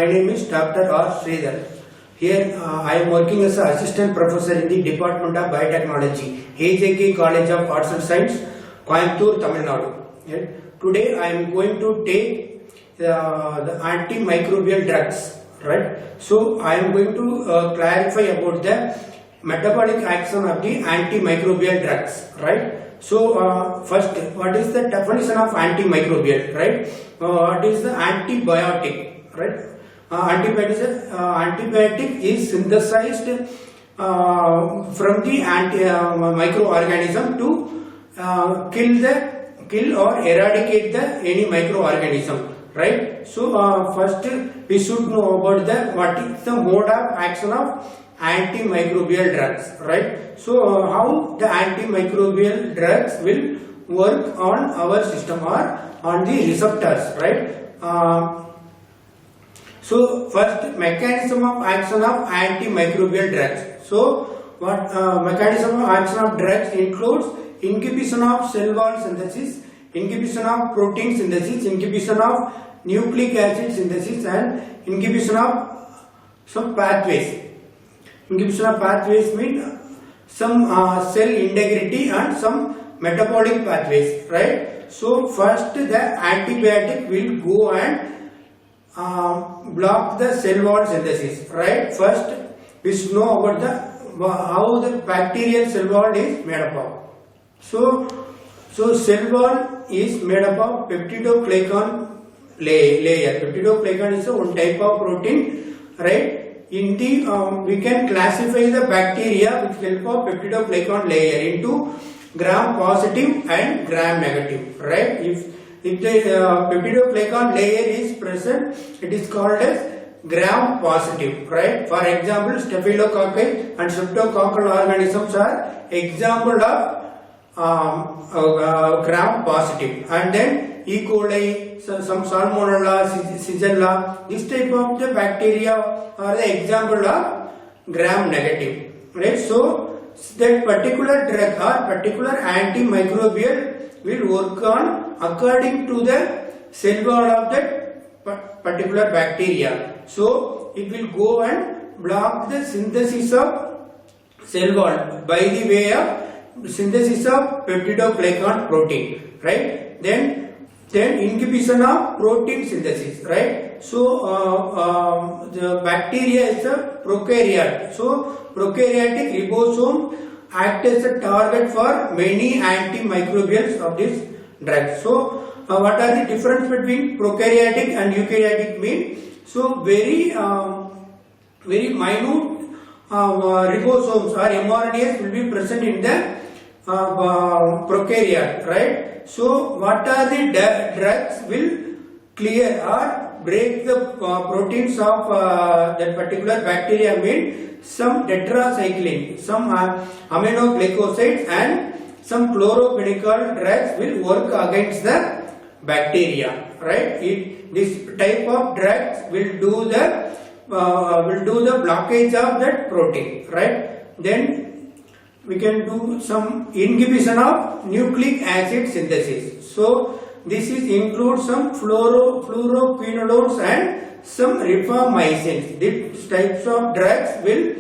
My name is Dr. R. Sridhar. Here I am working as an assistant professor in the Department of Biotechnology, AJK College of Arts and Science, Coimbatore, Tamil Nadu. Today I am going to take the antimicrobial drugs. Right. So I am going to clarify about the metabolic action of the antimicrobial drugs. Right. So first, what is the definition of antimicrobial? Right. What is the antibiotic? Right. Antibiotic is synthesized from the microorganism to kill or eradicate any microorganism. Right. So first we should know about what is the mode of action of antimicrobial drugs. Right. So how the antimicrobial drugs will work on our system or on the receptors. Right. So first, mechanism of action of antimicrobial drugs. So what mechanism of action of drugs includes inhibition of cell wall synthesis, inhibition of protein synthesis, inhibition of nucleic acid synthesis, and inhibition of some pathways. Inhibition of pathways mean some cell integrity and some metabolic pathways. Right. So first, the antibiotic will go and block the cell wall synthesis. Right. First, we should know about how the bacterial cell wall is made up of. So cell wall is made up of peptidoglycan layer. Peptidoglycan is one type of protein. Right. In the we can classify the bacteria with help of peptidoglycan layer into gram positive and gram negative. Right. If the peptidoglycan layer is present, it is called as gram positive. Right. For example, staphylococci and streptococcal organisms are example of gram positive, and then E. coli, some Salmonella, Shigella, this type of the bacteria are the example of gram negative. Right. So that particular drug or particular antimicrobial will work on according to the cell wall of that particular bacteria. So it will go and block the synthesis of cell wall by the way of synthesis of peptidoglycan protein. Right. Then inhibition of protein synthesis. Right. So the bacteria is a prokaryote. So prokaryotic ribosome act as a target for many antimicrobials of this drug. So what are the difference between prokaryotic and eukaryotic mean? So very minute ribosomes or mRNAs will be present in the prokaryote. Right. So what are the drugs will clear or break the proteins of that particular bacteria mean some tetracycline, some aminoglycosides and some chlorophenicol drugs will work against the bacteria. Right. This type of drugs will do the blockage of that protein. Right. Then we can do some inhibition of nucleic acid synthesis. So this includes some fluoroquinolones and some rifamycins. These types of drugs will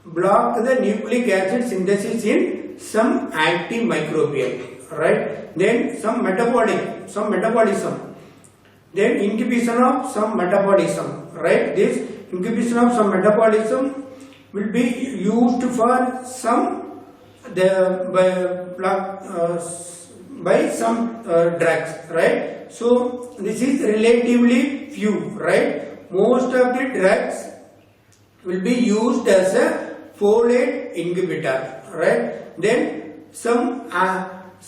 block the nucleic acid synthesis in some antimicrobial. Right. Then some metabolism. Then inhibition of some metabolism. Right. This inhibition of some metabolism will be used for some by some drugs. Right. So this is relatively few. Right. Most of the drugs will be used as a folate inhibitor. Right. Then some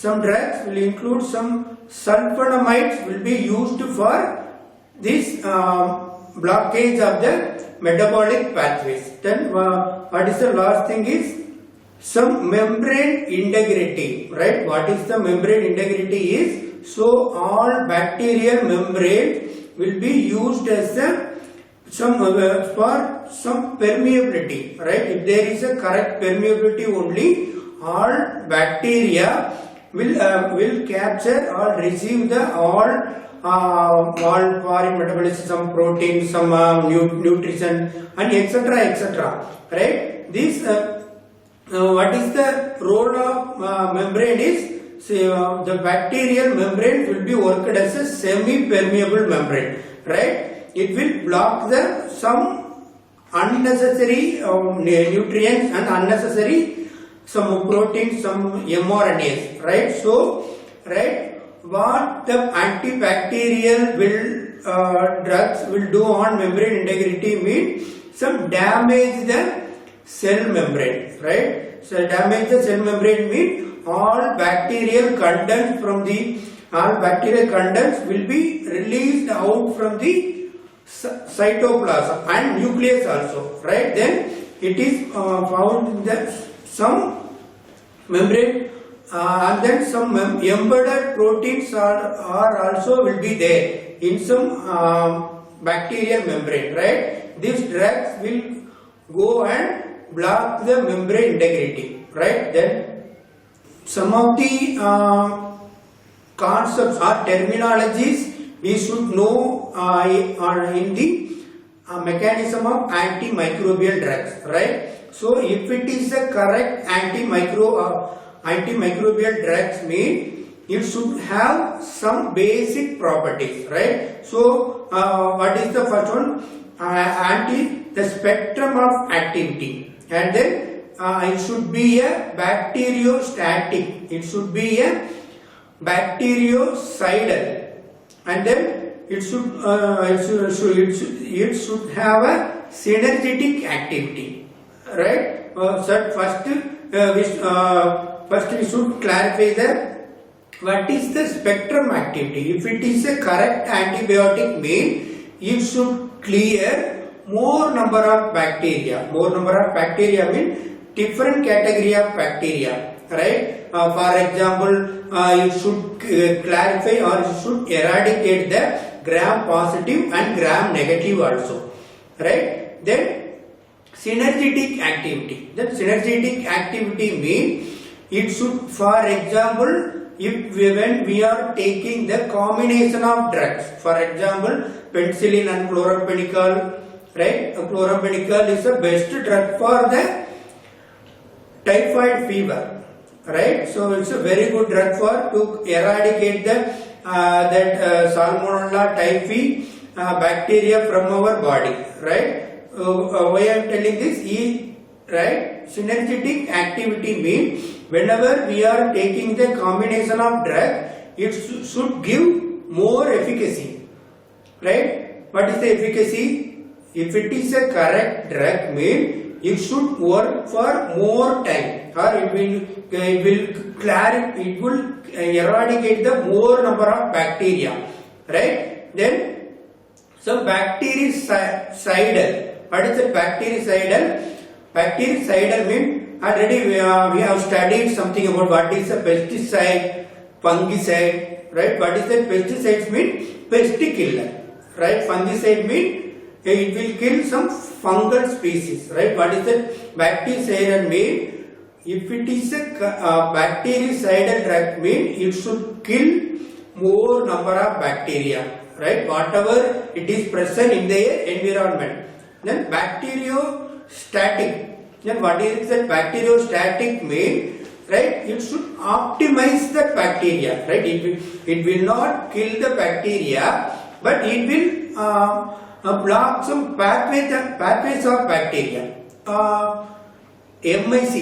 drugs will include some sulfonamides will be used for this blockage of the metabolic pathways. Then what is the last thing is some membrane integrity. Right. What is the membrane integrity is, so all bacterial membrane will be used as for some permeability. Right. If there is a correct permeability only, all bacteria will capture or receive all all foreign metabolism, some protein, some nutrition, and etc. etc. Right? This what is the role of membrane is the bacterial membrane will be worked as a semi-permeable membrane. Right? It will block the some unnecessary nutrients and unnecessary some proteins, some mRNAs. Right? So, right, what the antibacterial will drugs will do on membrane integrity means some damage the cell membrane. Right? So damage the cell membrane means all bacterial contents will be released out from the cytoplasm and nucleus also. Right? Then it is found that some membrane and then some embedded proteins are also will be there in some bacterial membrane. Right? These drugs will go and block the membrane integrity. Right? Then some of the concepts or terminologies we should know are in the mechanism of antimicrobial drugs. Right? So if it is a correct antimicrobial drugs mean it should have some basic properties. Right? So what is the first one? The spectrum of activity, and then it should be a bacteriostatic, it should be a bactericidal, and then it should have a synergetic activity. Right? First we should clarify what is the spectrum activity. If it is a correct antibiotic mean it should clear more number of bacteria. More number of bacteria mean different category of bacteria. Right? For example, you should clarify or you should eradicate the gram positive and gram negative also. Right? Then synergetic activity. That synergetic activity means it should, for example, when we are taking the combination of drugs, for example, penicillin and chloramphenicol. Right? Chloramphenicol is the best drug for the typhoid fever. Right? So it's a very good drug to eradicate the Salmonella typhi bacteria from our body. Right? Why I am telling this is, right, synergetic activity means whenever we are taking the combination of drug, it should give more efficacy. Right? What is the efficacy? If it is a correct drug mean it should work for more time, or it will eradicate the more number of bacteria. Right? Then some bactericidal. What is the bactericidal? Bactericidal means already we have studied something about what is a pesticide, fungicide. Right? What is that? Pesticides mean pest killer. Right? Fungicide mean it will kill some fungal species. Right? What is that? Bactericidal mean if it is a bactericidal drug mean it should kill more number of bacteria. Right? Whatever it is present in the environment. Then bacteriostatic. Then what is that? Bacteriostatic mean, right, it should optimize the bacteria. Right? It will not kill the bacteria, but it will block some pathways of bacteria. MIC,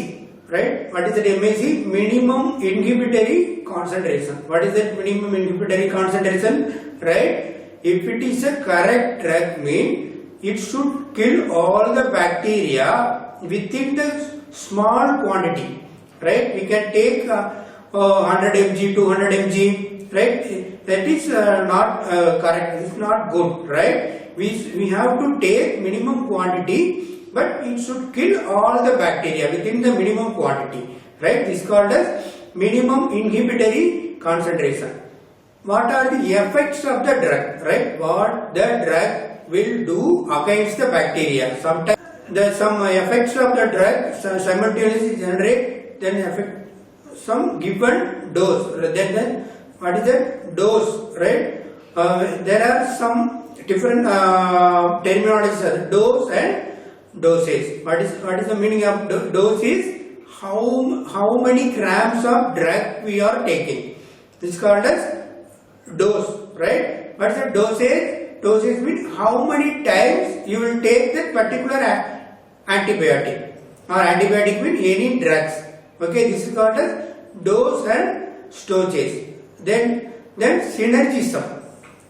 right? What is that MIC? Minimum inhibitory concentration. What is that minimum inhibitory concentration? Right? If it is a correct drug mean it should kill all the bacteria within the small quantity. Right? We can take 100 mg, 200 mg. Right? That is not correct. It's not good. Right? We have to take minimum quantity, but it should kill all the bacteria within the minimum quantity. Right? This is called as minimum inhibitory concentration. What are the effects of the drug? Right? What the drug will do against the bacteria. Sometimes some effects of the drug simultaneously generate then affect some given dose. Then what is that? Dose. Right? there are some different terminologies, dose and dosage. What is the meaning of dose? Is how many grams of drug we are taking. This is called as dose, right? What is the dosage? Dosage means how many times you will take that particular antibiotic, or antibiotic means any drugs. Okay, this is called as dose and dosage. Then synergism.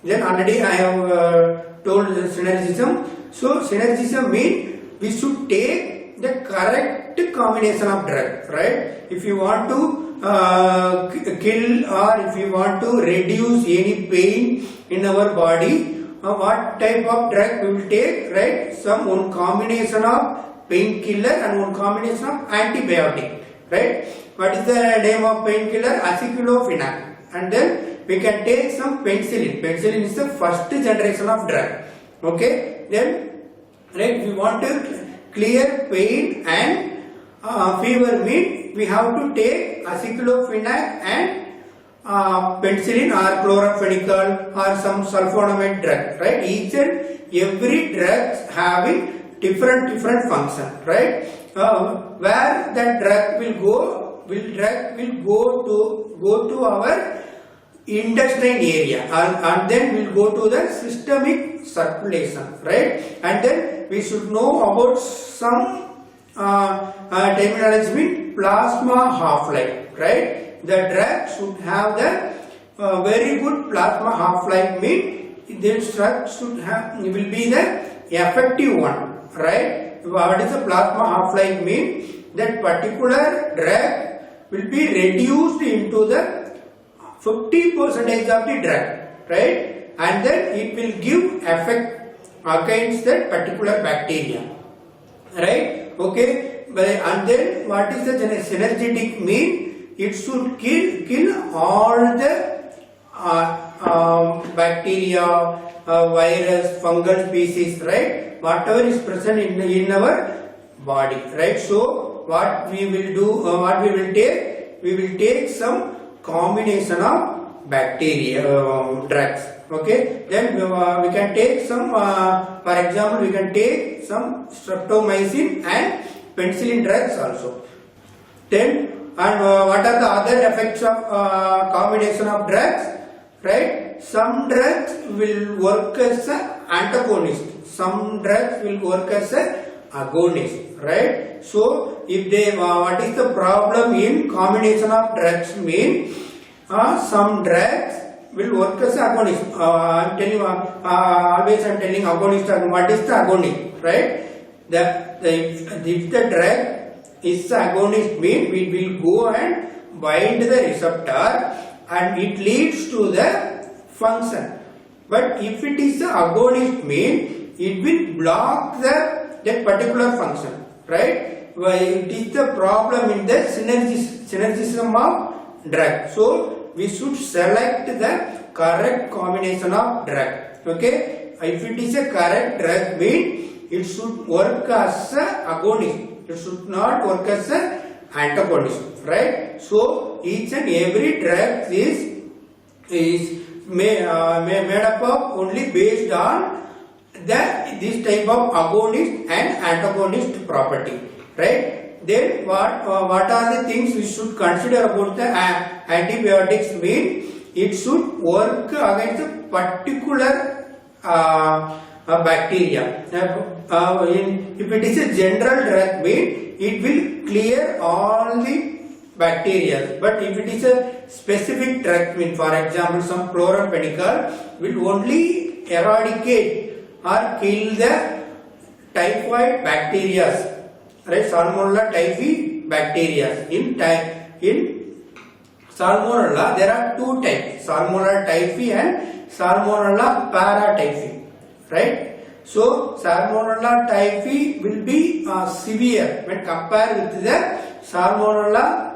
Then already I have told the synergism. So synergism means we should take the correct combination of drug, right? If you want to kill, or if you want to reduce any pain in our body, what type of drug we will take, right? One combination of painkiller and one combination of antibiotic, right? What is the name of painkiller? Aceclofenac. And then we can take some penicillin. Penicillin is the first generation of drug. Okay, then right, we want to clear pain and fever means we have to take aceclofenac and penicillin or chloramphenicol or some sulfonamide drug, right? Each and every drug having different function, right? Where that drug will go to our intestine area, and then we'll go to the systemic circulation, right? And then we should know about some terminology means plasma half-life, right? The drug should have the very good plasma half-life, means this drug will be the effective one, right? What is the plasma half-life mean? That particular drug will be reduced into the 50% of the drug, right? And then it will give effect against that particular bacteria, right? Okay, and then what is the synergetic mean? It should kill all the bacteria, virus, fungal species, right? Whatever is present in our body, right? So what we will do, we will take some combination of bacteria drugs. Okay, then we can take some, for example, we can take some streptomycin and penicillin drugs also. Then what are the other effects of combination of drugs, right? Some drugs will work as an antagonist, some drugs will work as an agonist, right? So if they what is the problem in combination of drugs mean, some drugs will work as agonist. I'm telling you, always I'm telling agonist. What is the agonist, right? If the drug is agonist mean, we will go and bind the receptor and it leads to the function. But if it is the agonist mean, it will block that particular function, right? It is the problem in the synergism of drug. So we should select the correct combination of drug. Okay, if it is a correct drug mean, it should work as an agonist. It should not work as an antagonist, right? So each and every drug is made up of only based on this type of agonist and antagonist property, right? Then what are the things we should consider about the antibiotics mean? It should work against a particular bacteria. If it is a general drug mean, it will clear all the bacteria. But if it is a specific drug mean, for example, some chloramphenicol will only eradicate or kill the typhoid bacteria, right? Salmonella typhi bacteria. In Salmonella there are two types, Salmonella typhi and Salmonella paratyphi, right? So Salmonella typhi will be severe when compared with the Salmonella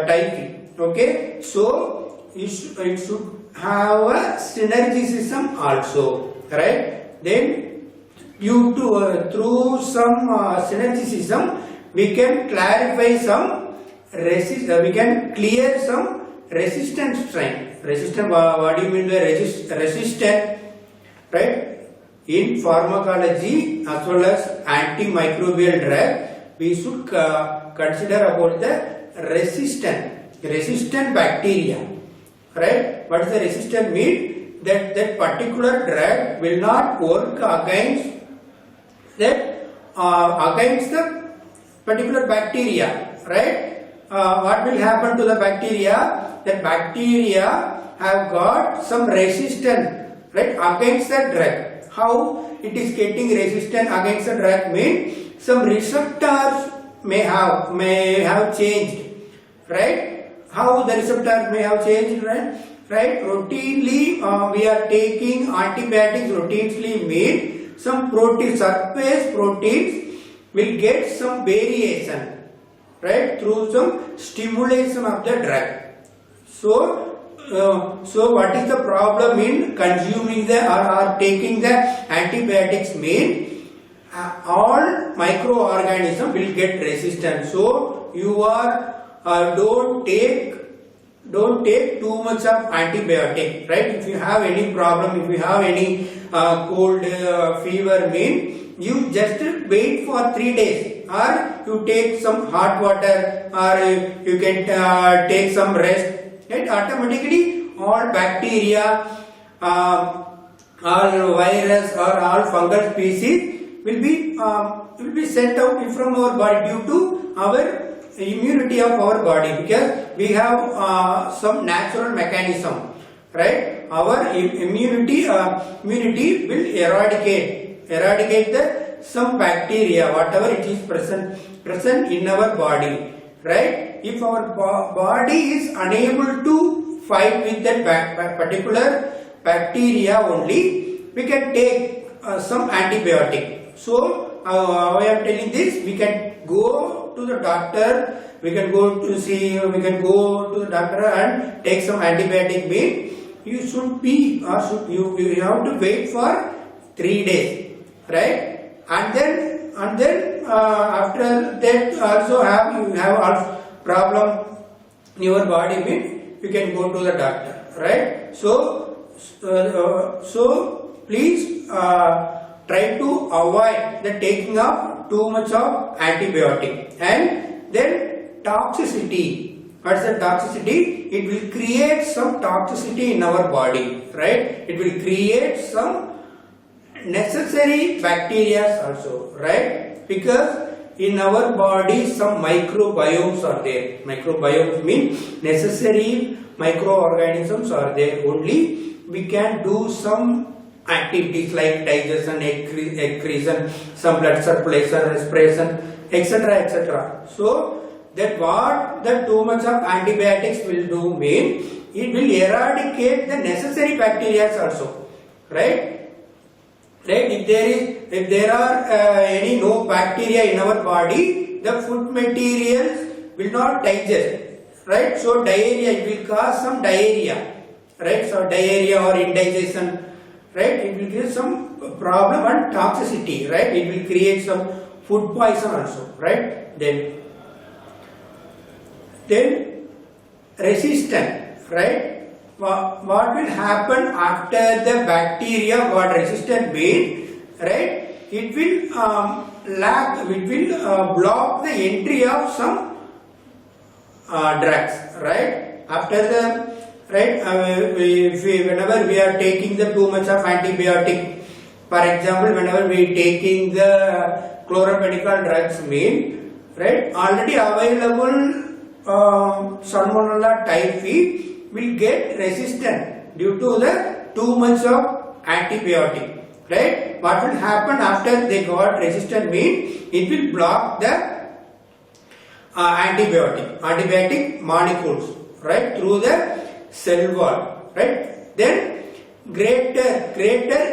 typhi. Okay, so it should have a synergism also, right? Then through some synergism we can clarify some we can clear some resistant strain. Resistant, what do you mean by resistant? Right? In pharmacology as well as antimicrobial drug, we should consider about the resistant bacteria. Right? What does the resistant mean? That particular drug will not work against the particular bacteria. Right? What will happen to the bacteria? That bacteria have got some resistance, right, against the drug. How it is getting resistant against the drug means some receptors may have changed, right? How the receptors may have changed, right? Right? Routinely we are taking antibiotics routinely mean some protein, surface proteins will get some variation, right, through some stimulation of the drug. So what is the problem in consuming the or taking the antibiotics mean all microorganisms will get resistant. So you don't take too much of antibiotic, right? If you have any problem, if you have any cold, fever mean, you just wait for 3 days, or you take some hot water, or you can take some rest, right? Automatically all bacteria, all virus or all fungal species will be sent out from our body due to our immunity of our body, because we have some natural mechanism, right? Our immunity will eradicate the some bacteria, whatever it is present in our body, right? If our body is unable to fight with that particular bacteria only, we can take some antibiotic. So I am telling this, we can go to the doctor, we can go to the doctor and take some antibiotic. Mean you should be you have to wait for 3 days, right? And then after that also you have also problem in your body, mean you can go to the doctor, right? So please try to avoid the taking of too much of antibiotic. And then toxicity. What's the toxicity? It will create some toxicity in our body, right? It will create some necessary bacteria also, right? Because in our body some microbiomes are there. Microbiomes mean necessary microorganisms are there. Only we can do some activities like digestion, excretion, some blood circulation, respiration, etc. So that what the too much of antibiotics will do mean it will eradicate the necessary bacteria also, right? Right? If there are any no bacteria in our body, the food materials will not digest, right? So diarrhea, it will cause some diarrhea, right? So diarrhea or indigestion, right? It will create some problem and toxicity, right? It will create some food poison also, right? Then resistant, right? What will happen after the bacteria got resistant mean, right? It will block the entry of some drugs, right? After the whenever we are taking the too much of antibiotic, for example, whenever we taking the chloromedical drugs mean, right? Already available Salmonella typhi will get resistant due to the too much of antibiotic, right? What will happen after they got resistant mean it will block the antibiotic molecules, right, through the cell wall, right? Then greater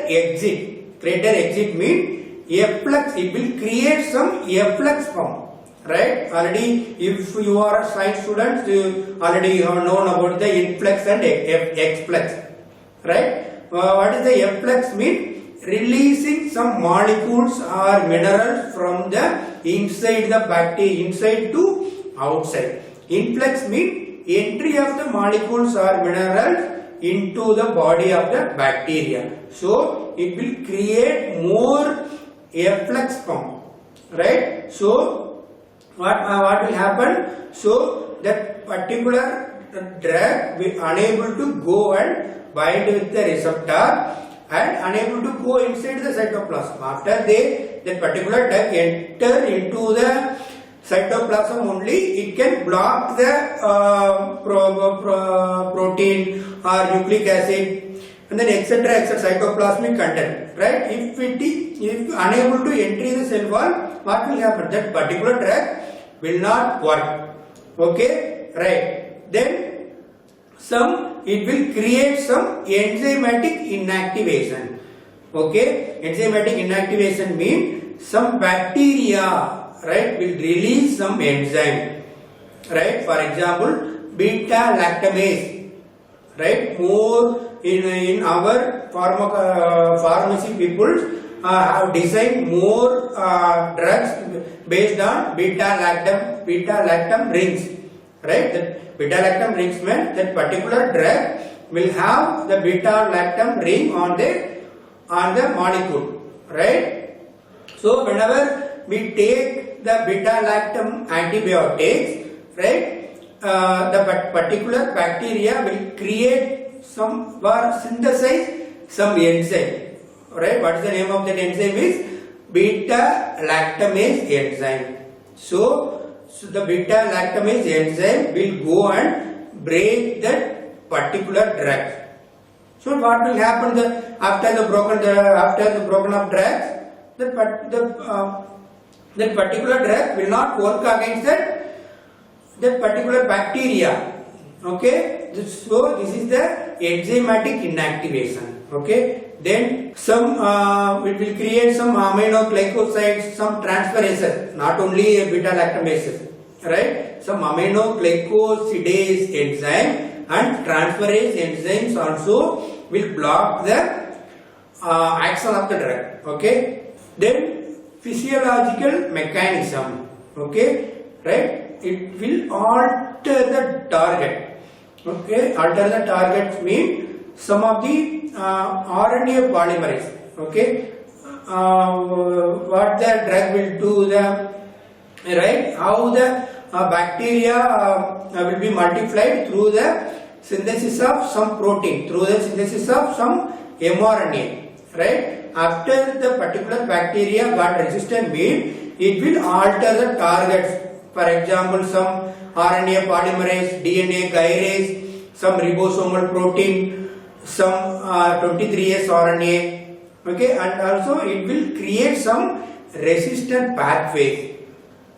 exit mean efflux, it will create some efflux form. Right? Already, if you are a science student, you already have known about the influx and exflux. Right? What is the efflux mean? Releasing some molecules or minerals from the inside the bacteria, inside to outside. Influx mean entry of the molecules or minerals into the body of the bacteria. So it will create more efflux pump, right? So what will happen? So that particular drug will unable to go and bind with the receptor and unable to go inside the cytoplasm. After that particular drug enter into the cytoplasm only, it can block the protein or nucleic acid and then etc. cytoplasmic content, right? If unable to enter the cell wall, what will happen? That particular drug will not work. Okay, right? Then it will create some enzymatic inactivation. Okay, enzymatic inactivation means some bacteria, right, will release some enzyme, right? For example, beta lactamase, right? More in our pharmacy people have designed more drugs based on beta lactam rings, right? That beta lactam rings means that particular drug will have the beta lactam ring on the molecule, right? So whenever we take the beta lactam antibiotics, right, the particular bacteria will create some or synthesize some enzyme, right? What is the name of that enzyme? Is beta lactamase enzyme. So the beta lactamase enzyme will go and break that particular drug. So what will happen after the broken up drugs? That particular drug will not work against that particular bacteria. Okay, so this is the enzymatic inactivation. Okay, then some it will create some aminoglycosides, some transferases, not only beta lactamases, right? Some aminoglycosidase enzyme and transferase enzymes also will block the action of the drug. Okay, then physiological mechanism. Okay, right? It will alter the target. Okay, alter the target means some of the RNA polymerase. Okay, what the drug will do, right? How the bacteria will be multiplied through the synthesis of some protein, through the synthesis of some mRNA, right? After the particular bacteria got resistant means it will alter the targets. For example, some RNA polymerase, DNA gyrase, some ribosomal protein, some 23S RNA, okay, and also it will create some resistant pathways.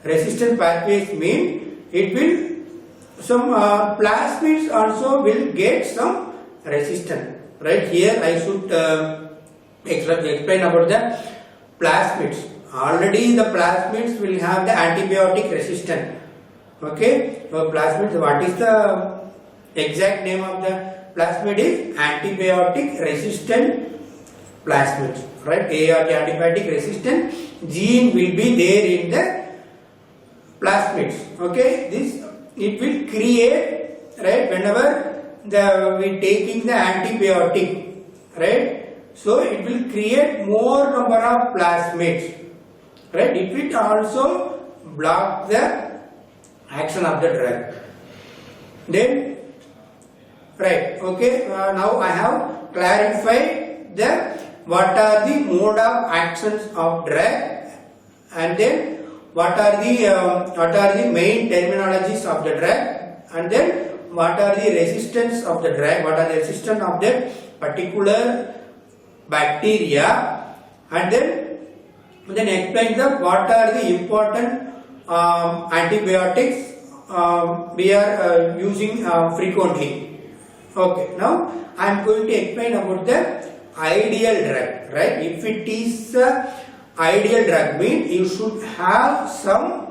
Resistant pathways mean it will some plasmids also will get some resistance. Right here, I should explain about the plasmids. Already the plasmids will have the antibiotic resistance. Okay, so plasmids, what is the exact name of the plasmid? Is antibiotic resistant plasmids, right? ART, antibiotic resistant gene will be there in the plasmids. Okay, this it will create, right, whenever we taking the antibiotic, right? So it will create more number of plasmids. Right, it will also block the action of the drug. Then, right, okay, now I have clarified what are the mode of actions of drug, and then what are the main terminologies of the drug, and then what are the resistance of the drug, what are the resistance of that particular bacteria, and then explain what are the important antibiotics we are using frequently. Okay, now I am going to explain about the ideal drug, right? If it is ideal drug means you should have some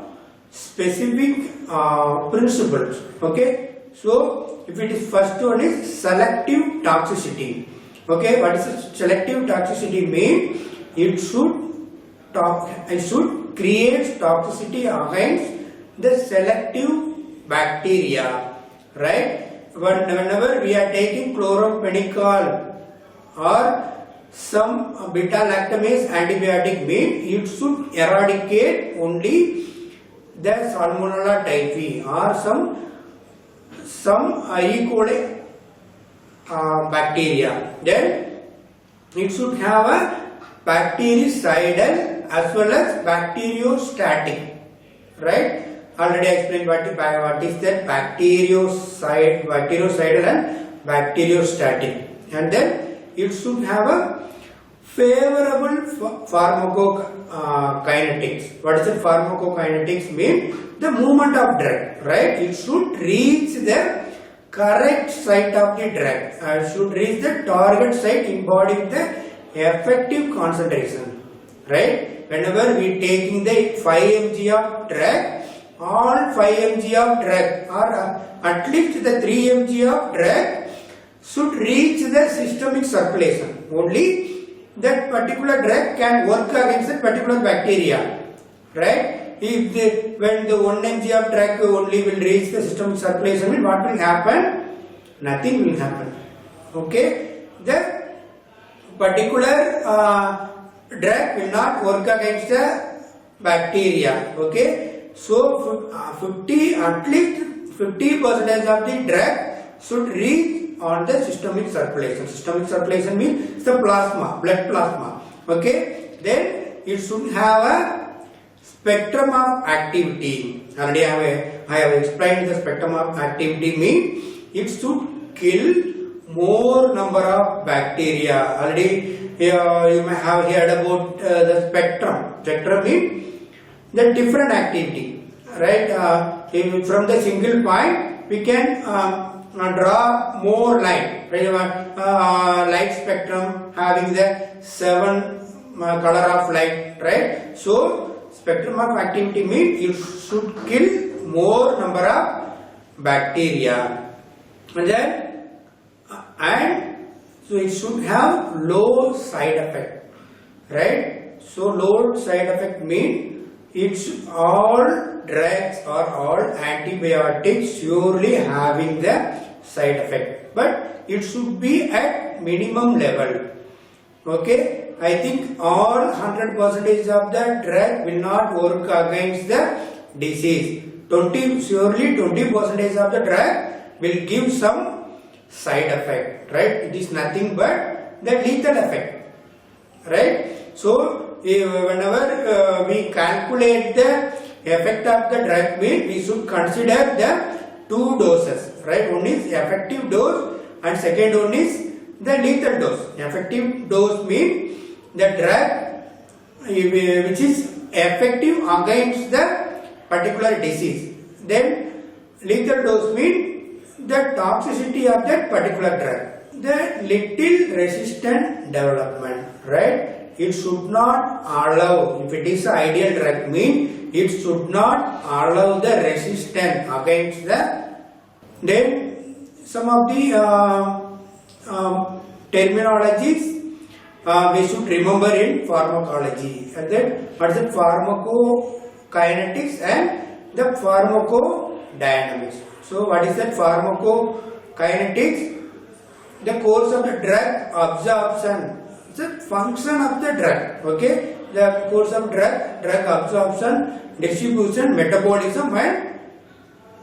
specific principles. Okay, so if it is first one is selective toxicity. Okay, what is selective toxicity mean? It should create toxicity against the selective bacteria, right? But whenever we are taking chloramphenicol or some beta-lactamase antibiotic mean it should eradicate only the Salmonella typhi or some E. coli bacteria. Then it should have a bactericidal as well as bacteriostatic, right? Already explained what is that bactericidal and bacteriostatic, and then it should have a favorable pharmacokinetics. What is the pharmacokinetics mean? The movement of drug, right? It should reach the correct site of the drug. It should reach the target site embodying the effective concentration, right? Whenever we taking the 5 mg of drug, all 5 mg of drug or at least the 3 mg of drug should reach the systemic circulation. Only that particular drug can work against that particular bacteria, right? If when the 1 mg of drug only will reach the systemic circulation, what will happen? Nothing will happen. Okay, the particular drug will not work against the bacteria. Okay, so at least 50% of the drug should reach on the systemic circulation. Systemic circulation means the plasma, blood plasma. Okay, then it should have a spectrum of activity. Already I have explained the spectrum of activity means it should kill more number of bacteria. Already you may have heard about the spectrum. Spectrum means the different activity, right? From the single point we can draw more light. Light spectrum having the 7 color of light, right? So spectrum of activity means it should kill more number of bacteria, and so it should have low side effect, right? So low side effect means it's all drugs or all antibiotics surely having the side effect, but it should be at minimum level. Okay, I think all 100% of the drug will not work against the disease. 20% of the drug will give some side effect, right? It is nothing but the lethal effect, right? So whenever we calculate the effect of the drug mean, we should consider the 2 doses, right? One is effective dose and second one is the lethal dose. Effective dose means the drug which is effective against the particular disease. Then lethal dose means the toxicity of that particular drug, the little resistant development, right? It should not allow, if it is ideal drug mean, it should not allow the resistance against the. Then some of the terminologies we should remember in pharmacology, and then what is the pharmacokinetics and the pharmacodynamics. So what is that pharmacokinetics? The course of the drug absorption. It's a function of the drug. Okay, the course of drug absorption, distribution, metabolism and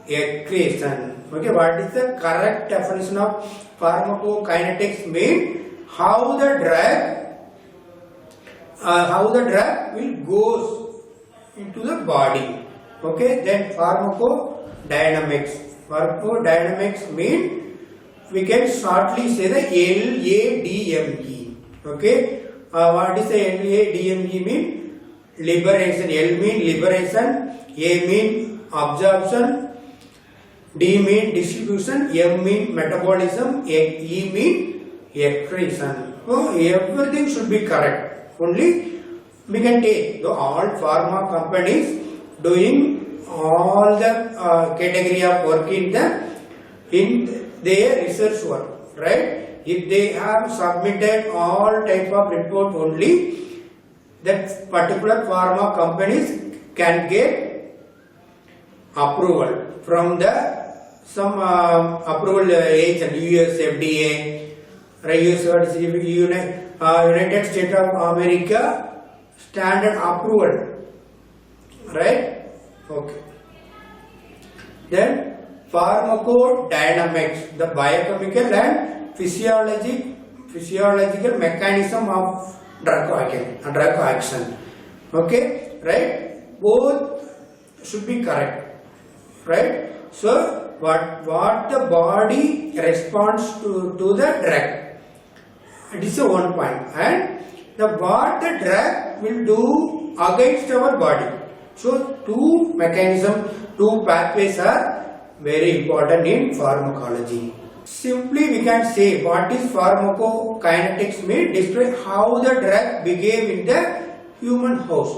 excretion. Okay, what is the correct definition of pharmacokinetics mean? How the drug will goes into the body. Okay, then pharmacodynamics. Pharmacodynamics mean we can shortly say the LADME. Okay, what is the LADME mean? Liberation. L mean liberation, A mean absorption, D mean distribution, M mean metabolism, E mean excretion. So everything should be correct. Only we can take all pharma companies doing all the category of work in their research work, right? If they have submitted all type of report only, that particular pharma companies can get approval from the some approval agent, US FDA, right? United States of America standard approval, right? Okay. Then pharmacodynamics, the biochemical and physiological mechanism of drug action. Okay, right? Both should be correct, right? So what the body responds to the drug, it is a one point, and what the drug will do against our body. So two mechanisms, two pathways are very important in pharmacology. Simply we can say what is pharmacokinetics mean, describe how the drug behave in the human host.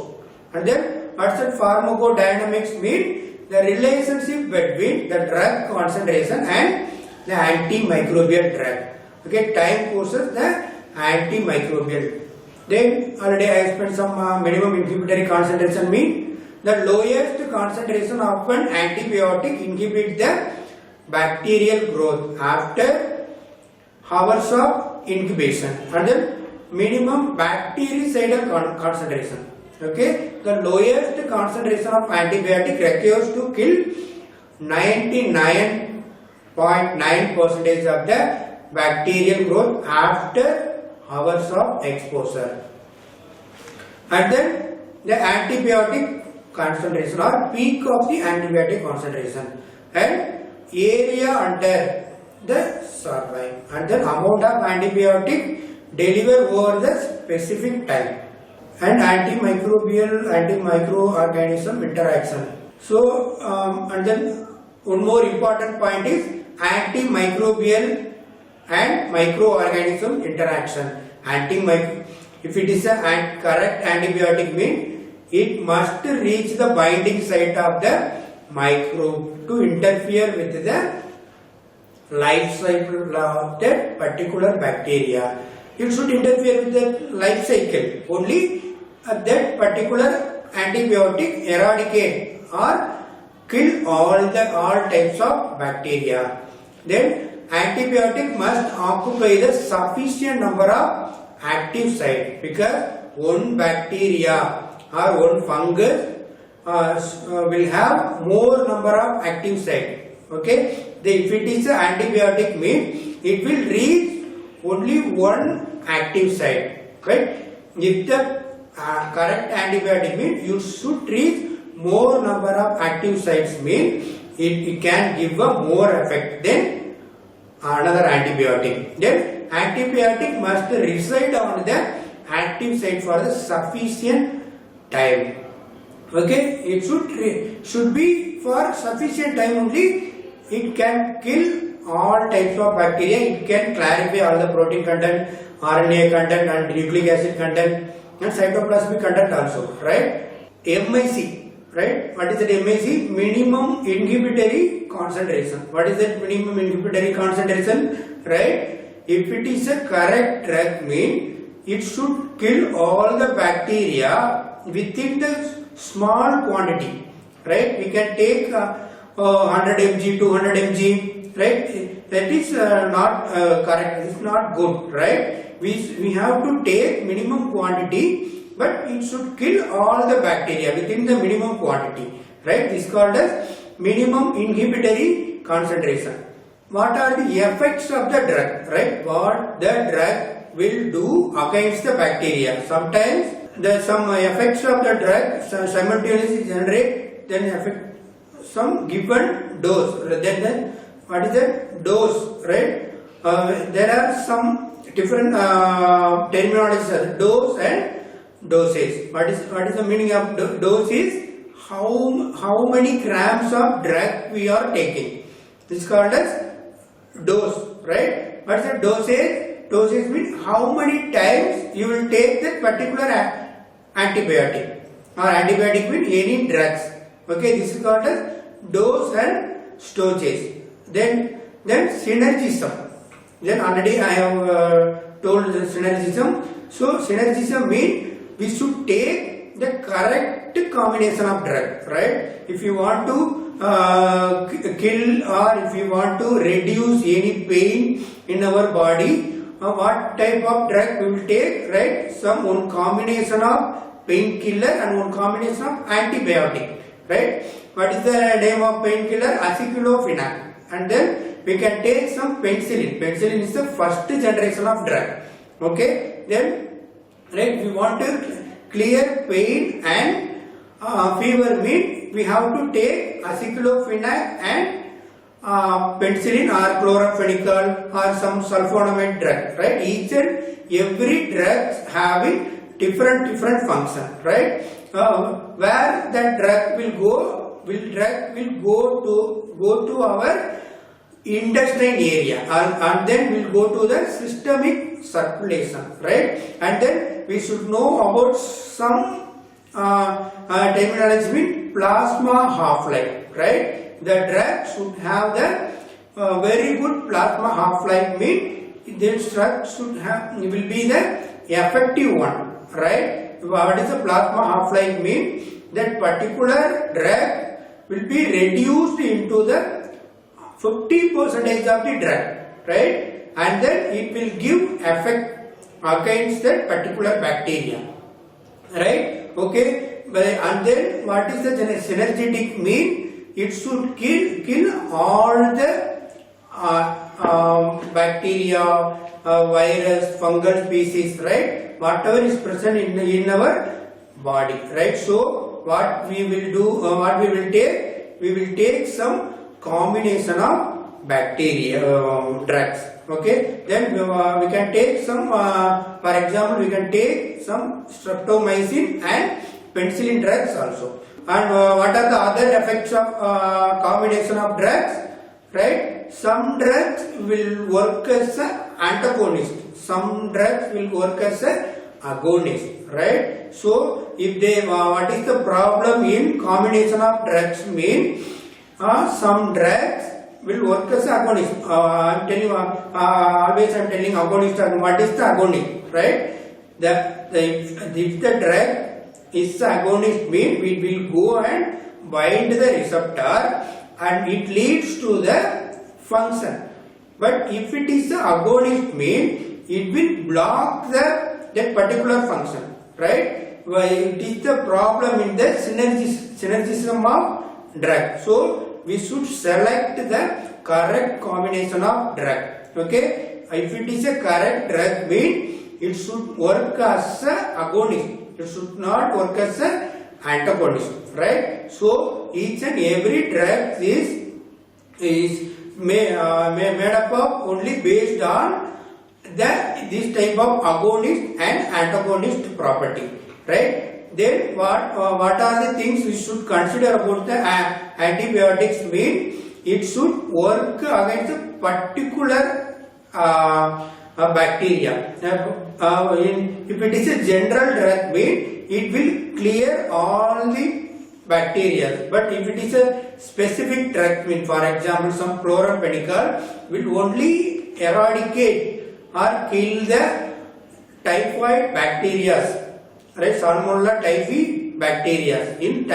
And then what's that pharmacodynamics mean? The relationship between the drug concentration and the antimicrobial drug. Okay, time versus the antimicrobial. Then already I explained some minimum inhibitory concentration mean the lowest concentration of an antibiotic inhibits the bacterial growth after hours of incubation, and then minimum bactericidal concentration. Okay, the lowest concentration of antibiotic requires to kill 99.9% of the bacterial growth after hours of exposure. And then the antibiotic concentration or peak of the antibiotic concentration and area under the surface, and then amount of antibiotic delivered over the specific time, and antimicroorganism interaction. So and then one more important point is antimicrobial and microorganism interaction. If it is a correct antibiotic mean it must reach the binding site of the microbe to interfere with the life cycle of that particular bacteria. It should interfere with the life cycle. Only that particular antibiotic eradicate or kill all types of bacteria. Then antibiotic must occupy the sufficient number of active sites, because one bacteria or one fungus will have more number of active sites. Okay, if it is an antibiotic mean it will reach only one active site, right? If the correct antibiotic mean you should reach more number of active sites mean it can give a more effect than another antibiotic. Then antibiotic must reside on the active site for the sufficient time. Okay, it should be for sufficient time only. It can kill all types of bacteria. It can clarify all the protein content, RNA content, and nucleic acid content, and cytoplasmic content also. Right? MIC. Right? What is that MIC? Minimum inhibitory concentration. What is that minimum inhibitory concentration? Right? If it is a correct drug mean it should kill all the bacteria within the small quantity. Right? We can take 100 mg, 200 mg. Right? That is not correct. It's not good. Right? We have to take minimum quantity, but it should kill all the bacteria within the minimum quantity. Right? This is called as minimum inhibitory concentration. What are the effects of the drug? Right? What the drug will do against the bacteria. Sometimes some effects of the drug simultaneously generate then affect some given dose. Then what is that dose? Right? There are some different terminologies, dose and dosage. What is the meaning of dose? Is how many grams of drug we are taking. This is called as dose. Right? What is the dosage? Dosage means how many times you will take that particular antibiotic, or antibiotic means any drugs. Okay, this is called as dose and dosage. Then synergism. Then already I have told the synergism. So synergism means we should take the correct combination of drug. Right? If you want to kill or if we want to reduce any pain in our body, what type of drug we will take, right? Some one combination of painkiller and one combination of antibiotic, right? What is the name of painkiller? Aceclofenac. And then we can take some penicillin. Penicillin is the first generation of drug. Okay. Then, right, we want to clear pain and fever mean we have to take aceclofenac and penicillin or chloramphenicol or some sulfonamide drug, right? Each and every drug having different function, right? Where that drug will go to our intestine area and then will go to the systemic circulation, right? And then we should know about some terminology mean plasma half-life, right? The drug should have the very good plasma half-life mean this drug will be the effective one, right? What is the plasma half-life mean? That particular drug will be reduced into the 50% of the drug, right? And then it will give effect against that particular bacteria, right? Okay. And then what is the synergetic mean? It should kill all the bacteria, virus, fungal species, right? Whatever is present in our body, right? So what we will do, we will take some combination of bacteria drugs. Okay. Then we can take some, for example, we can take some streptomycin and penicillin drugs also. And what are the other effects of combination of drugs? Right? Some drugs will work as an antagonist. Some drugs will work as an agonist. Right? So, if they, what is the problem in combination of drugs mean? Some drugs will work as agonist. I'm telling always I'm telling agonist. What is the agonist? Right? If the drug is agonist mean we will go and bind the receptor and it leads to the function. But if it is the agonist mean it will block that particular function, right? It is the problem in the synergism of drug. So we should select the correct combination of drug. Okay? If it is a correct drug mean it should work as an agonist. It should not work as an antagonist, right? So each and every drug is made up of only based on this type of agonist and antagonist property, right? Then what are the things we should consider about the antibiotics mean? It should work against a particular bacteria. If it is a general drug mean it will clear all the bacteria. But if it is a specific drug mean, for example, some chloramphenicol will only eradicate or kill the typhoid bacteria, right? Salmonella typhi bacteria. In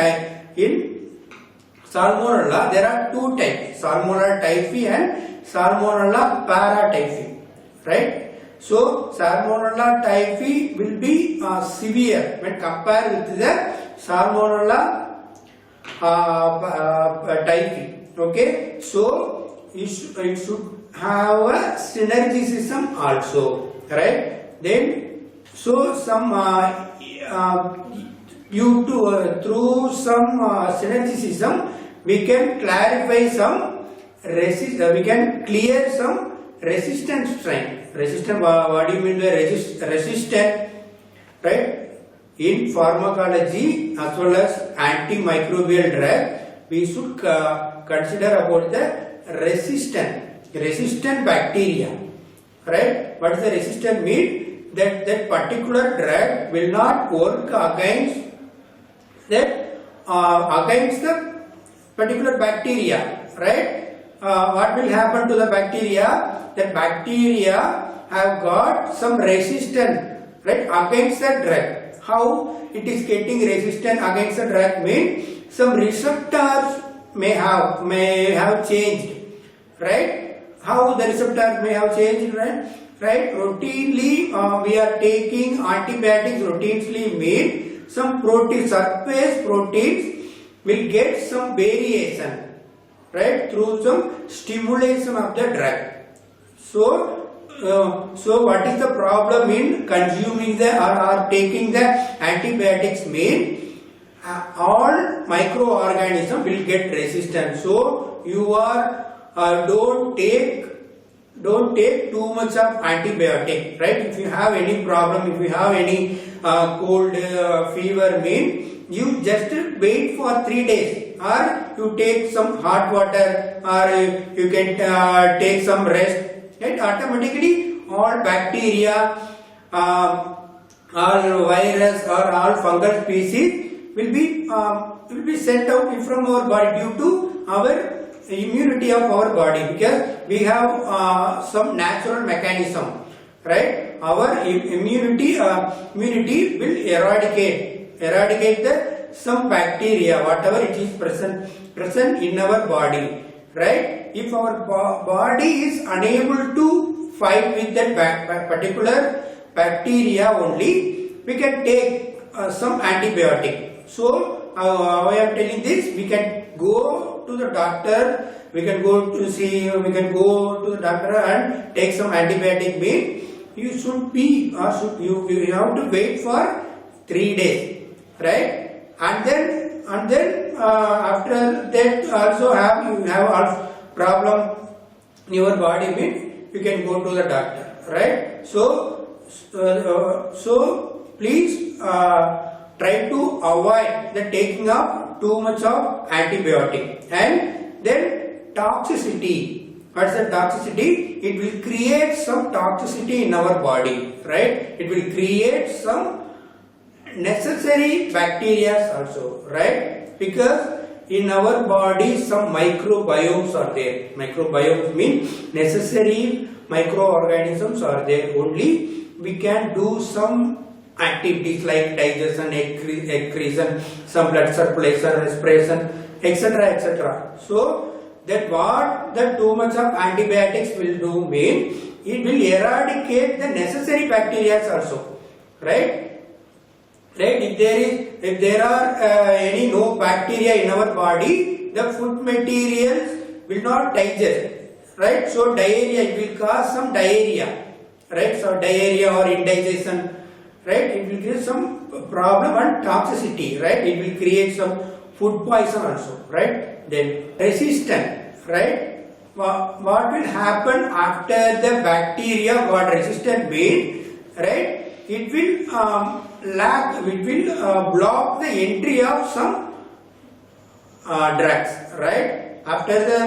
Salmonella there are two types, Salmonella typhi and Salmonella paratyphi, right? So Salmonella typhi will be severe when compared with the Salmonella typhi. Okay, so it should have a synergism also, right? Then so some through some synergism we can clarify some we can clear some resistant strain. Resistant, what do you mean by resistant? Right? In pharmacology as well as antimicrobial drug, we should consider about the resistant bacteria. Right? What does the resistant mean? That particular drug will not work against the particular bacteria. Right? What will happen to the bacteria? That bacteria have got some resistance, right, against the drug. How it is getting resistant against the drug means some receptors may have changed, right? How the receptor may have changed, right? Right? Routinely, we are taking antibiotics routinely mean some protein, surface proteins will get some variation, right? Through some stimulation of the drug. So what is the problem in consuming the or taking the antibiotics mean all microorganisms will get resistant. So you are don't take too much of antibiotic, right? If you have any problem, if you have any cold, fever mean, you just wait for 3 days, or you take some hot water, or you can take some rest, right? Automatically all bacteria, all virus or all fungal species will be sent out from our body due to our immunity of our body, because we have some natural mechanism, right? Our immunity will eradicate the some bacteria, whatever it is present in our body, right? If our body is unable to fight with that particular bacteria only, we can take some antibiotic. So I am telling this, we can go to the doctor, we can go to the doctor and take some antibiotic mean you should be you have to wait for 3 days, right? And then after that also you have a problem in your body mean you can go to the doctor, right? So please try to avoid the taking of too much of antibiotic. And then toxicity. What's the toxicity? It will create some toxicity in our body, right? It will create some necessary bacteria also, right? Because in our body some microbiomes are there. Microbiomes mean necessary microorganisms are there. Only we can do some activities like digestion, excretion, some blood circulation, respiration, etc., etc. So that what the too much of antibiotics will do mean it will eradicate the necessary bacteria also, right? Right? If there are any no bacteria in our body, the food materials will not digest, right? So diarrhea, it will cause some diarrhea, right? So diarrhea or indigestion, right? It will create some problem and toxicity, right? It will create some food poison also, right? Then resistant, right? What will happen after the bacteria got resistant mean, right? It will block the entry of some drugs, right? After the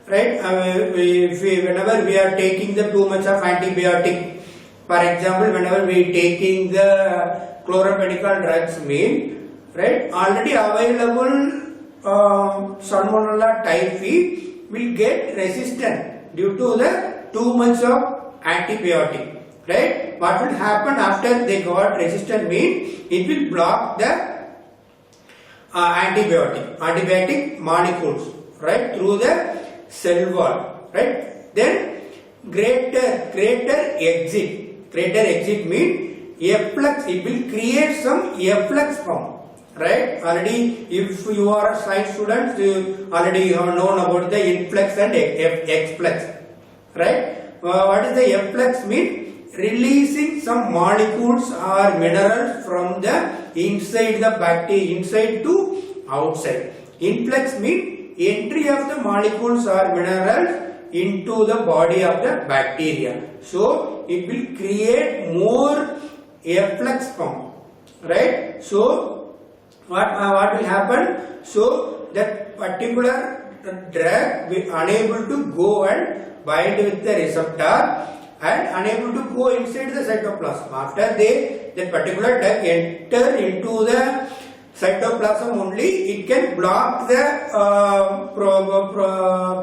whenever we are taking the too much of antibiotic, for example, whenever we are taking the chloromedical drugs mean, right, already available Salmonella typhi will get resistant due to the too much of antibiotic, right? What will happen after they got resistant mean it will block the antibiotic molecules, right, through the cell wall, right? Then greater exit mean efflux, it will create some efflux form, right? Already if you are a science student, you already have known about the influx and exflux, right? What is the efflux mean? Releasing some molecules or minerals from the inside the bacteria, inside to outside. Influx mean entry of the molecules or minerals into the body of the bacteria. So it will create more efflux form, right? So what will happen? So that particular drug will unable to go and bind with the receptor and unable to go inside the cytoplasm. After that particular drug enter into the cytoplasm only, it can block the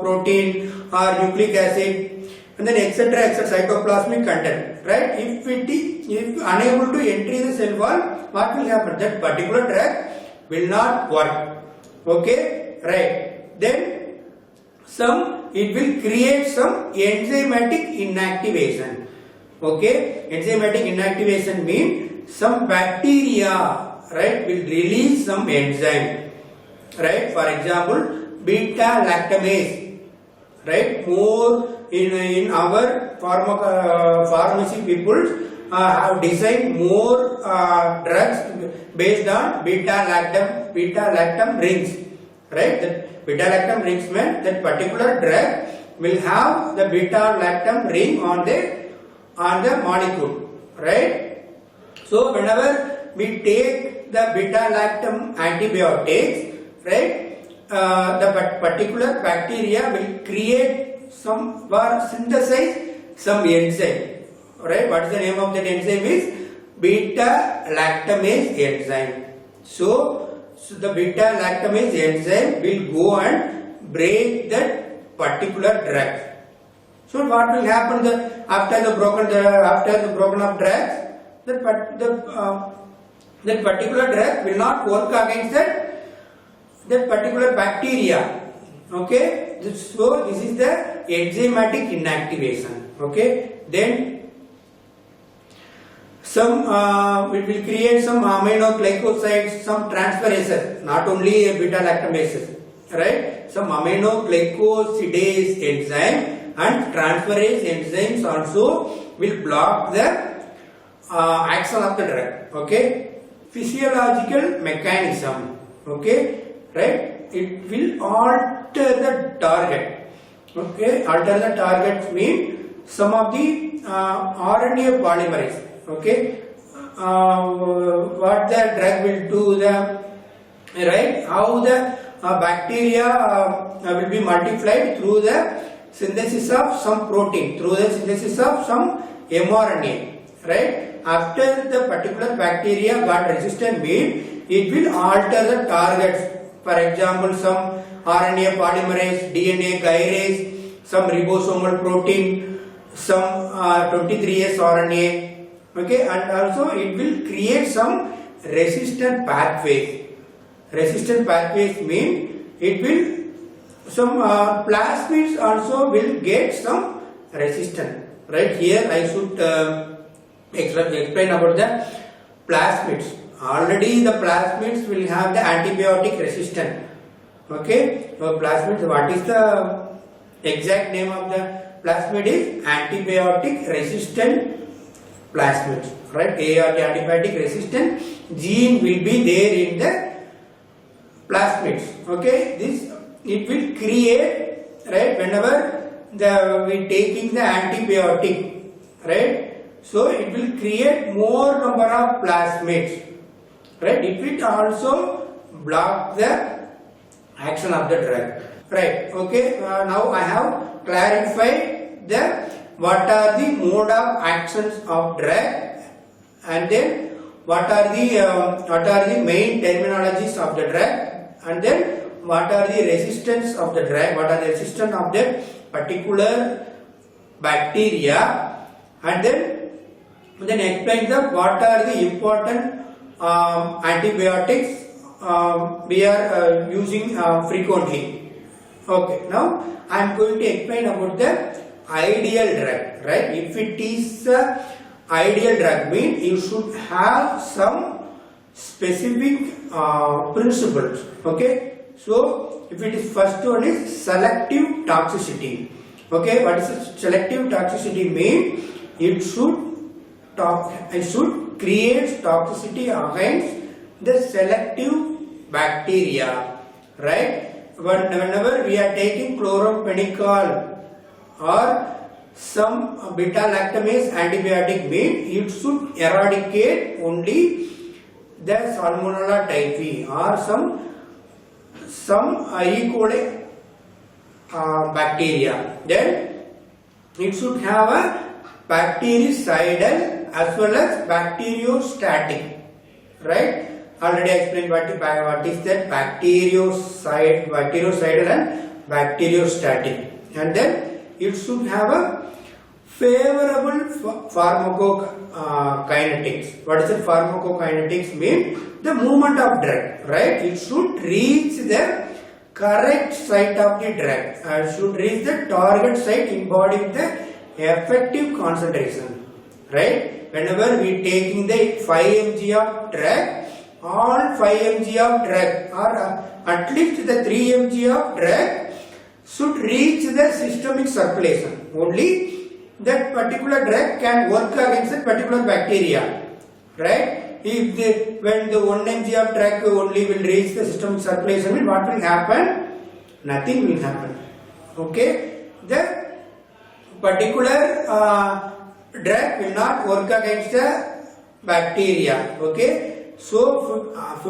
protein or nucleic acid and then etc. cytoplasmic content, right? If unable to enter the cell wall, what will happen? That particular drug will not work. Okay, right? Then it will create some enzymatic inactivation. Okay, enzymatic inactivation means some bacteria, right, will release some enzyme, right? For example, beta lactamase, right? More in our pharmacy people have designed more drugs based on beta lactam rings, right? That beta lactam rings mean that particular drug will have the beta lactam ring on the molecule, right? So whenever we take the beta lactam antibiotics, right, the particular bacteria will create some or synthesize some enzyme, right? What is the name of that enzyme? Is beta lactamase enzyme. So the beta lactamase enzyme will go and break that particular drug. So what will happen after the broken up drugs? That particular drug will not work against that particular bacteria. Okay, so this is the enzymatic inactivation. Okay, then it will create some aminoglycosides, some transferases, not only beta lactamases, right? Some aminoglycosidase enzyme and transferase enzymes also will block the action of the drug. Okay, physiological mechanism. Okay, right? It will alter the target. Okay, alter the target means some of the RNA polymerase. Okay, what the drug will do, right? How the bacteria will be multiplied through the synthesis of some protein, through the synthesis of some mRNA, right? After the particular bacteria got resistant means it will alter the targets. For example, some RNA polymerase, DNA gyrase, some ribosomal protein, some 23S RNA. Okay, and also it will create some resistant pathways. Resistant pathways mean it will some plasmids also will get some resistance. Right here I should explain about the plasmids. Already the plasmids will have the antibiotic resistance. Okay, so plasmids, what is the exact name of the plasmid? Is antibiotic resistant plasmids, right? ART, antibiotic resistant gene will be there in the plasmids. Okay, this it will create, right, whenever we taking the antibiotic, right? So it will create more number of plasmids, right? It will also block the action of the drug, right? Okay, now I have clarified what are the mode of actions of drug, and then what are the main terminologies of the drug, and then what are the resistance of the drug, what are the resistance of that particular bacteria, and then explain what are the important antibiotics we are using frequently. Okay, now I am going to explain about the ideal drug, right? If it is ideal drug means you should have some specific principles. Okay, so if it is first one is selective toxicity. Okay, what is selective toxicity mean? It should create toxicity against the selective bacteria, right? Whenever we are taking chloramphenicol or some beta lactamase antibiotic mean it should eradicate only the Salmonella typhi or some E. coli bacteria. Then it should have a bactericidal as well as bacteriostatic, right? Already explained what is that bactericidal and bacteriostatic, and then it should have a favorable pharmacokinetics. What is the pharmacokinetics mean? The movement of drug, right? It should reach the correct site of the drug, should reach the target site embodying the effective concentration, right? Whenever we taking the 5 mg of drug, all 5 mg of drug or at least the 3 mg of drug should reach the systemic circulation. Only that particular drug can work against that particular bacteria, right? If when the 1 mg of drug only will reach the systemic circulation, what will happen? Nothing will happen. Okay, the particular drug will not work against the bacteria. Okay, so at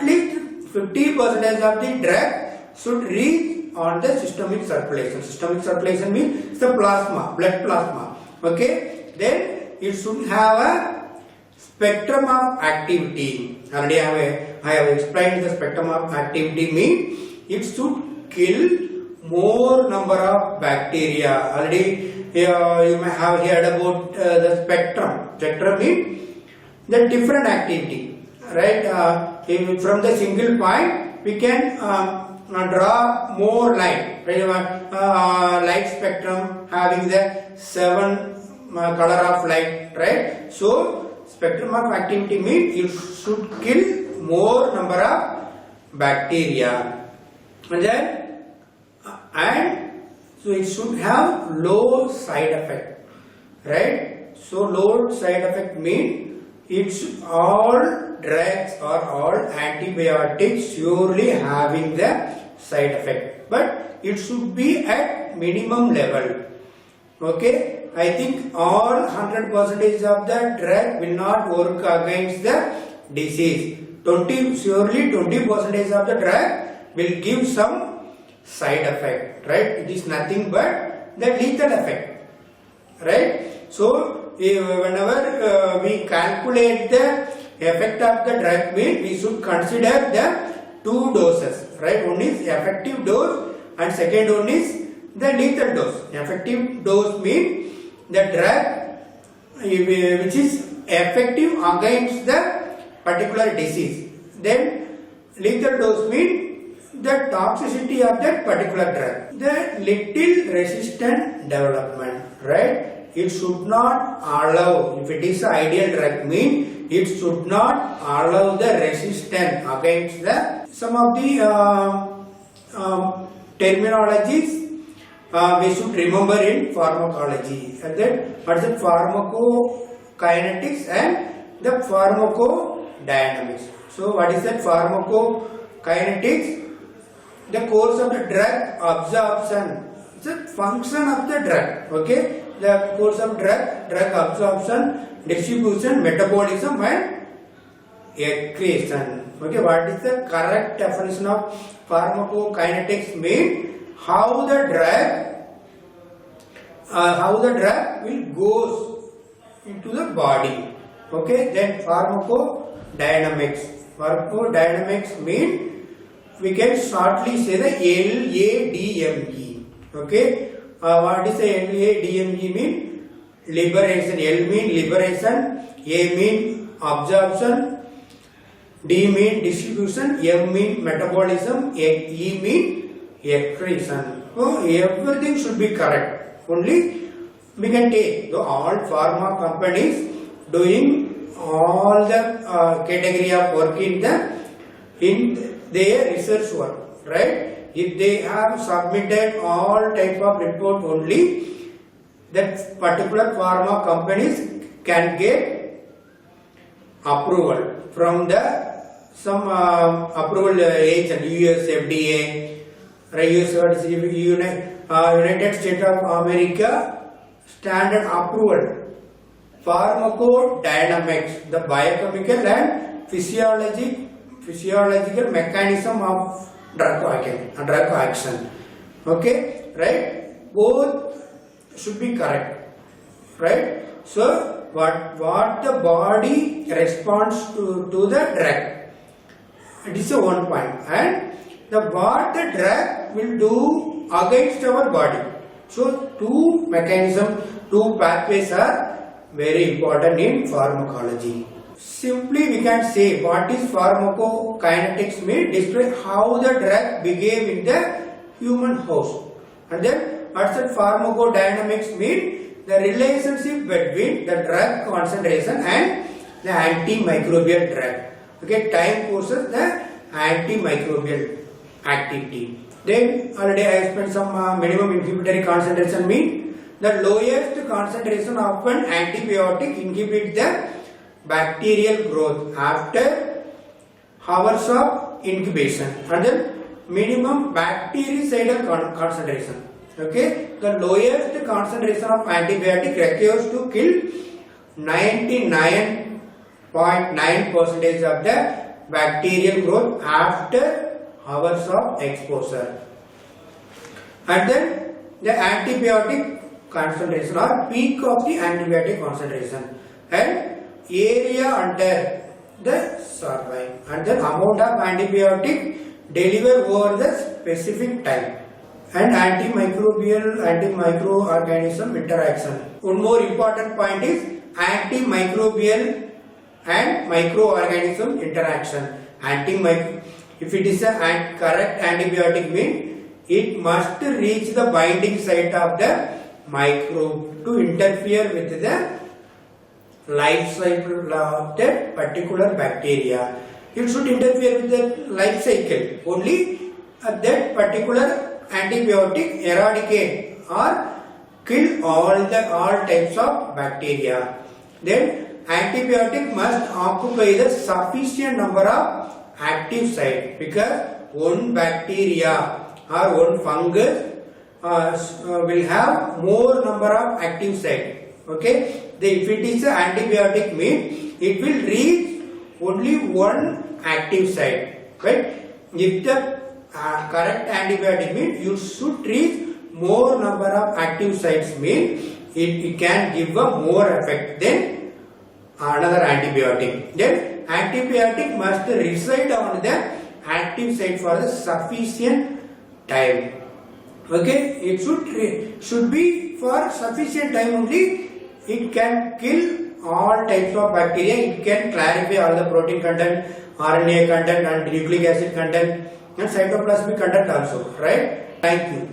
least 50% of the drug should reach on the systemic circulation. Systemic circulation means the plasma, blood plasma. Okay, then it should have a spectrum of activity. Already I have explained the spectrum of activity means it should kill more number of bacteria. Already you may have heard about the spectrum. Spectrum means the different activity, right? From the single point we can draw more light. Light spectrum having the 7 color of light, right? So spectrum of activity means it should kill more number of bacteria, and so it should have low side effect, right? So low side effect means it's all drugs or all antibiotics surely having the side effect, but it should be at minimum level. Okay, I think all 100% of the drug will not work against the disease. Surely 20% of the drug will give some side effect, right? It is nothing but the lethal effect, right? So whenever we calculate the effect of the drug, we should consider the 2 doses, right? One is effective dose and second one is the lethal dose. Effective dose means the drug which is effective against the particular disease. Then lethal dose means the toxicity of that particular drug. The little resistant development, right? It should not allow, if it is an ideal drug means it should not allow the resistance against the some of the terminologies we should remember in pharmacology, and then what is the pharmacokinetics and the pharmacodynamics. So what is that pharmacokinetics? The course of the drug absorption, it's a function of the drug. Okay, the course of drug absorption, distribution, metabolism and excretion. Okay, what is the correct definition of pharmacokinetics mean? How the drug will goes into the body. Okay, then pharmacodynamics. Pharmacodynamics mean we can shortly say the LADME. Okay, what is the LADME mean? Liberation. L mean liberation, A mean absorption, D mean distribution, M mean metabolism, E mean excretion. So everything should be correct. Only we can take all pharma companies doing all the category of work in their research work, right? If they have submitted all type of report, only that particular pharma companies can get approval from the some approval agent, US FDA, United States of America standard approval. Pharmacodynamics, the biochemical and physiological mechanism of drug action. Okay, right? Both should be correct, right? So what the body responds to the drug, it is a one point, and what the drug will do against our body. So two mechanisms, two pathways are very important in pharmacology. simply we can say what is pharmacokinetics mean, describe how the drug behave in the human host. And then what's that pharmacodynamics mean? The relationship between the drug concentration and the antimicrobial drug. Okay, time causes the antimicrobial activity. Then already I explained some minimum inhibitory concentration mean the lowest concentration of an antibiotic inhibit the bacterial growth after hours of incubation, and then minimum bactericidal concentration. Okay, the lowest concentration of antibiotic requires to kill 99.9% of the bacterial growth after hours of exposure. And then the antibiotic concentration or peak of the antibiotic concentration and area under the surviving and the amount of antibiotic delivered over the specific time and antimicroorganism interaction. One more important point is antimicrobial and microorganism interaction. If it is a correct antibiotic mean it must reach the binding site of the microbe to interfere with the life cycle of that particular bacteria. It should interfere with the life cycle. Only that particular antibiotic eradicate or kill all types of bacteria. Then antibiotic must occupy the sufficient number of active sites because one bacteria or one fungus will have more number of active sites. Okay, if it is an antibiotic mean it will reach only one active site, right? If the correct antibiotic mean you should reach more number of active sites mean it can give a more effect than another antibiotic. Then antibiotic must reside on the active site for the sufficient time. Okay, it should be for sufficient time only. It can kill all types of bacteria. It can clarify all the protein content, RNA content and nucleic acid content and cytoplasmic content also, right? Thank you.